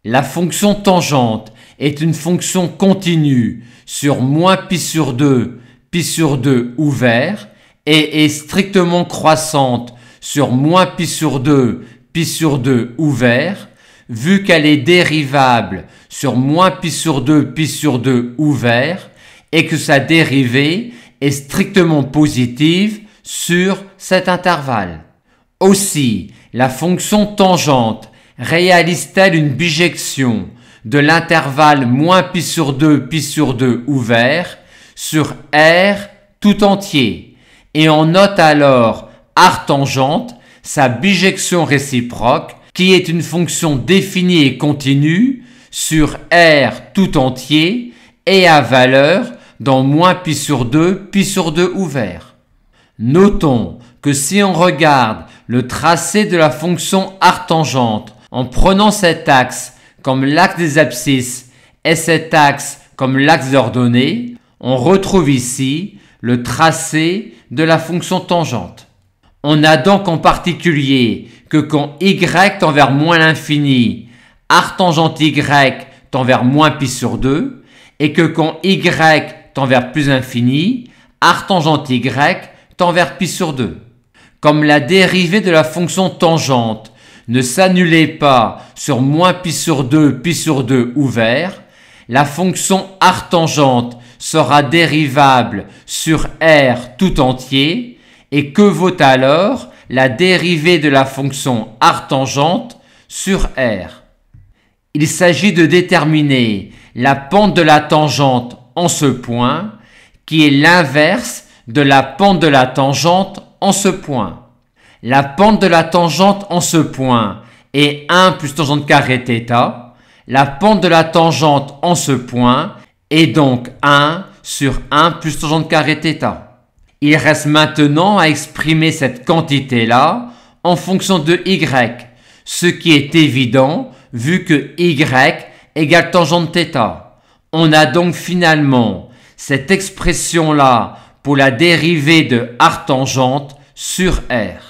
La fonction tangente est une fonction continue sur moins pi sur 2 ouvert et est strictement croissante sur moins pi sur 2 ouvert, vu qu'elle est dérivable sur moins pi sur 2 ouvert et que sa dérivée est strictement positive sur cet intervalle. Aussi, la fonction tangente réalise-t-elle une bijection de l'intervalle moins pi sur 2 ouvert sur R tout entier et on note alors R tangente sa bijection réciproque qui est une fonction définie et continue sur R tout entier et à valeur dans moins pi sur 2 ouvert. Notons que si on regarde le tracé de la fonction arctangente en prenant cet axe comme l'axe des abscisses et cet axe comme l'axe d'ordonnée, on retrouve ici le tracé de la fonction tangente. On a donc en particulier que quand y tend vers moins l'infini, arctangente y tend vers moins pi sur 2 et que quand y tend vers plus l'infini, arctangente y tend vers pi sur 2. Comme la dérivée de la fonction tangente ne s'annulait pas sur moins pi sur 2 ouvert, la fonction arctangente sera dérivable sur R tout entier et que vaut alors la dérivée de la fonction arctangente sur R. Il s'agit de déterminer la pente de la tangente en ce point qui est l'inverse de la pente de la tangente en ce point. La pente de la tangente en ce point est 1 plus tangente carré θ. La pente de la tangente en ce point est donc 1 sur 1 plus tangente carré θ. Il reste maintenant à exprimer cette quantité-là en fonction de y, ce qui est évident vu que y égale tangente θ. On a donc finalement cette expression-là pour la dérivée de arctangente sur R.